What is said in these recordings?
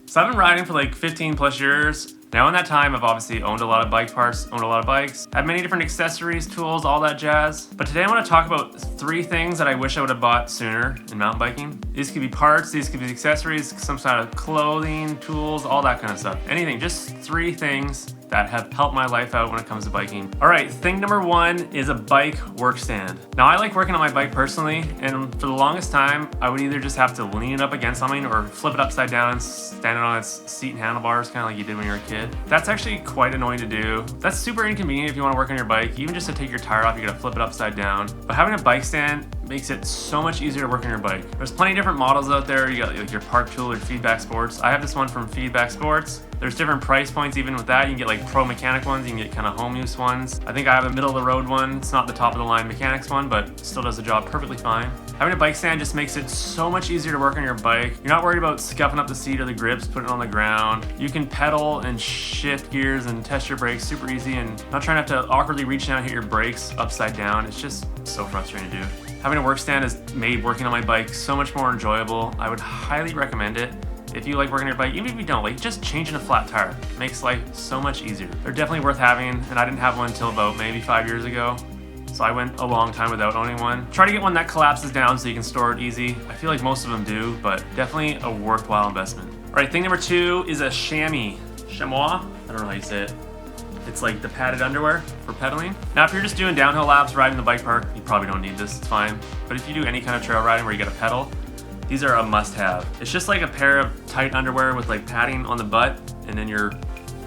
So I've been riding for like 15 plus years. Now in that time, I've obviously owned a lot of bike parts, owned a lot of bikes, had many different accessories, tools, all that jazz. But today I want to talk about 3 things that I wish I would have bought sooner in mountain biking. These could be parts, these could be accessories, some sort of clothing, tools, all that kind of stuff. Anything, just 3 things that have helped my life out when it comes to biking. All right, thing number 1 is a bike work stand. Now I like working on my bike personally, and for the longest time, I would either just have to lean it up against something or flip it upside down and stand it on its seat and handlebars, kind of like you did when you were a kid. That's actually quite annoying to do. That's super inconvenient if you want to work on your bike. Even just to take your tire off, you gotta flip it upside down. But having a bike stand makes it so much easier to work on your bike. There's plenty of different models out there. You got like your Park Tool or Feedback Sports. I have this one from Feedback Sports. There's different price points even with that. You can get like pro mechanic ones, you can get kind of home use ones. I think I have a middle of the road one. It's not the top of the line mechanics one, but still does the job perfectly fine. Having a bike stand just makes it so much easier to work on your bike. You're not worried about scuffing up the seat or the grips, putting it on the ground. You can pedal and shift gears and test your brakes super easy and not trying to have to awkwardly reach down and hit your brakes upside down. It's just so frustrating to do. Having a work stand has made working on my bike so much more enjoyable. I would highly recommend it. If you like working on your bike, even if you don't, like just changing a flat tire makes life so much easier. They're definitely worth having, and I didn't have one until about maybe 5 years ago. So I went a long time without owning one. Try to get one that collapses down so you can store it easy. I feel like most of them do, but definitely a worthwhile investment. All right, thing number 2 is a chamois. Chamois? I don't know how you say it. It's like the padded underwear for pedaling. Now, if you're just doing downhill laps, riding the bike park, you probably don't need this, it's fine. But if you do any kind of trail riding where you gotta pedal, these are a must-have. It's just like a pair of tight underwear with like padding on the butt and then your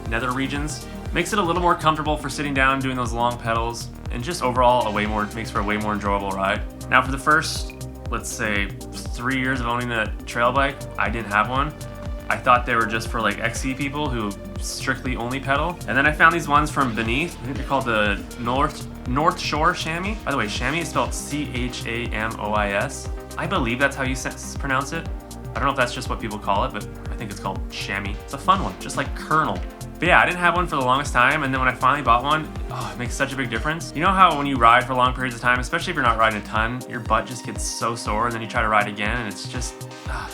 nether regions. Makes it a little more comfortable for sitting down doing those long pedals, and just overall makes for a way more enjoyable ride. Now for the first, let's say 3 years of owning a trail bike, I didn't have one. I thought they were just for like XC people who strictly only pedal. And then I found these ones from Beneath. I think they're called the North Shore Chamois. By the way, chamois is spelled C-H-A-M-O-I-S. I believe that's how you pronounce it. I don't know if that's just what people call it, but I think it's called chamois. It's a fun one, just like Colonel. But yeah, I didn't have one for the longest time, and then when I finally bought one, it makes such a big difference. You know how when you ride for long periods of time, especially if you're not riding a ton, your butt just gets so sore, and then you try to ride again, and it's just,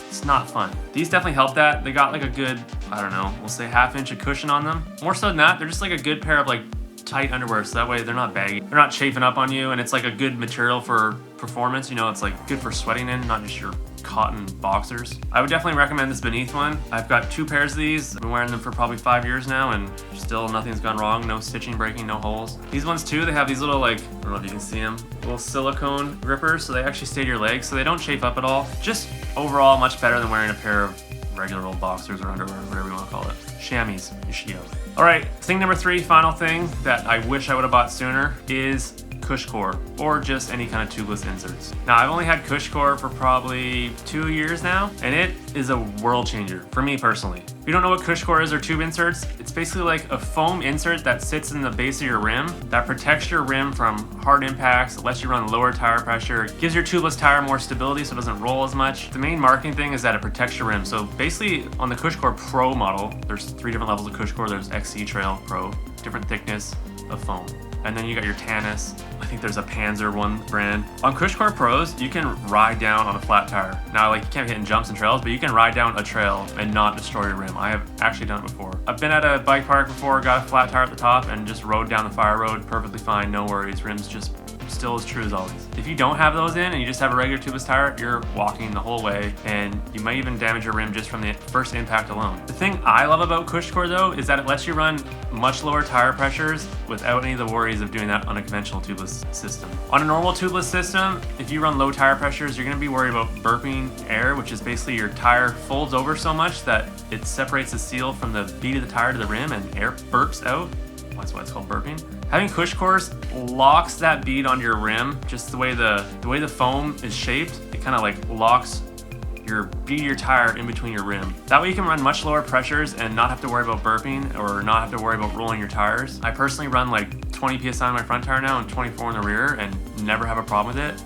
it's not fun. These definitely help that. They got like a good, I don't know, we'll say 1/2 inch of cushion on them. More so than that, they're just like a good pair of like tight underwear, so that way they're not baggy. They're not chafing up on you, and it's like a good material for performance. You know, it's like good for sweating in, not just your cotton boxers. I would definitely recommend this Beneath one. I've got 2 pairs of these. I've been wearing them for probably 5 years now, and still nothing's gone wrong. No stitching, breaking, no holes. These ones too, they have these little like, I don't know if you can see them, little silicone grippers, so they actually stay to your legs, so they don't chafe up at all. Just overall much better than wearing a pair of regular old boxers or underwear, whatever you want to call it. Chamois, you should go. All right, thing number 3, final thing that I wish I would have bought sooner is Cushcore, or just any kind of tubeless inserts. Now, I've only had Cushcore for probably 2 years now, and it is a world changer for me personally. If you don't know what Cushcore is or tube inserts, it's basically like a foam insert that sits in the base of your rim that protects your rim from hard impacts. It lets you run lower tire pressure. It gives your tubeless tire more stability so it doesn't roll as much. The main marketing thing is that it protects your rim. So basically on the Cushcore Pro model, there's 3 different levels of Cushcore. There's XC Trail Pro, different thickness of foam. And then you got your Tannis. I think there's a Panzer one brand. On Cushcore Pros, you can ride down on a flat tire. Now, like you can't be hitting jumps and trails, but you can ride down a trail and not destroy your rim. I have actually done it before. I've been at a bike park before, got a flat tire at the top, and just rode down the fire road perfectly fine, no worries. Rim's just still as true as always. If you don't have those in and you just have a regular tubeless tire, you're walking the whole way, and you might even damage your rim just from the first impact alone. The thing I love about Cushcore though is that it lets you run much lower tire pressures without any of the worries of doing that on a conventional tubeless system. On a normal tubeless system, if you run low tire pressures, you're gonna be worried about burping air, which is basically your tire folds over so much that it separates the seal from the bead of the tire to the rim and air burps out. That's why it's called burping. Having Cushcores locks that bead on your rim, just the way the foam is shaped. It kind of like locks your bead of your tire in between your rim. That way you can run much lower pressures and not have to worry about burping or not have to worry about rolling your tires. I personally run like 20 PSI on my front tire now and 24 in the rear and never have a problem with it.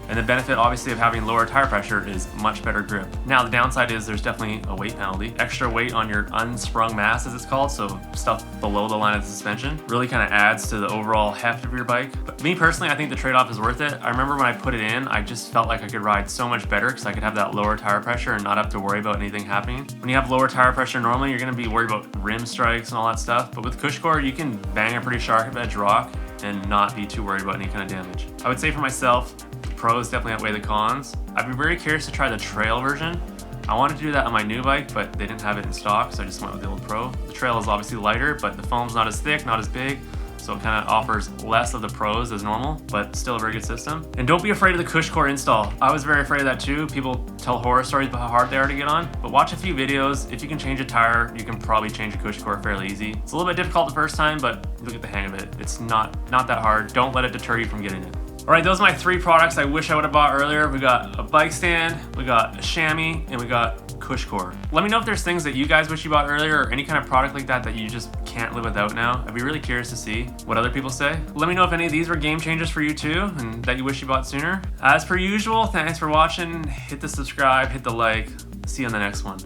And the benefit obviously of having lower tire pressure is much better grip. Now the downside is there's definitely a weight penalty. Extra weight on your unsprung mass, as it's called, so stuff below the line of the suspension, really kind of adds to the overall heft of your bike. But me personally, I think the trade-off is worth it. I remember when I put it in, I just felt like I could ride so much better because I could have that lower tire pressure and not have to worry about anything happening. When you have lower tire pressure normally, you're gonna be worried about rim strikes and all that stuff. But with CushCore, you can bang a pretty sharp edge rock and not be too worried about any kind of damage. I would say for myself, the pros definitely outweigh the cons. I'd be very curious to try the trail version. I wanted to do that on my new bike, but they didn't have it in stock, so I just went with the old Pro. The trail is obviously lighter, but the foam's not as thick, not as big, so it kind of offers less of the pros as normal, but still a very good system. And don't be afraid of the CushCore install. I was very afraid of that too. People tell horror stories about how hard they are to get on, but watch a few videos. If you can change a tire, you can probably change a CushCore fairly easy. It's a little bit difficult the first time, but you'll get the hang of it. It's not that hard. Don't let it deter you from getting it. All right, those are my 3 products I wish I would have bought earlier. We got a bike stand, we got a chamois, and we got CushCore. Let me know if there's things that you guys wish you bought earlier or any kind of product like that that you just can't live without now. I'd be really curious to see what other people say. Let me know if any of these were game changers for you too and that you wish you bought sooner. As per usual, thanks for watching. Hit the subscribe, hit the like. See you on the next one.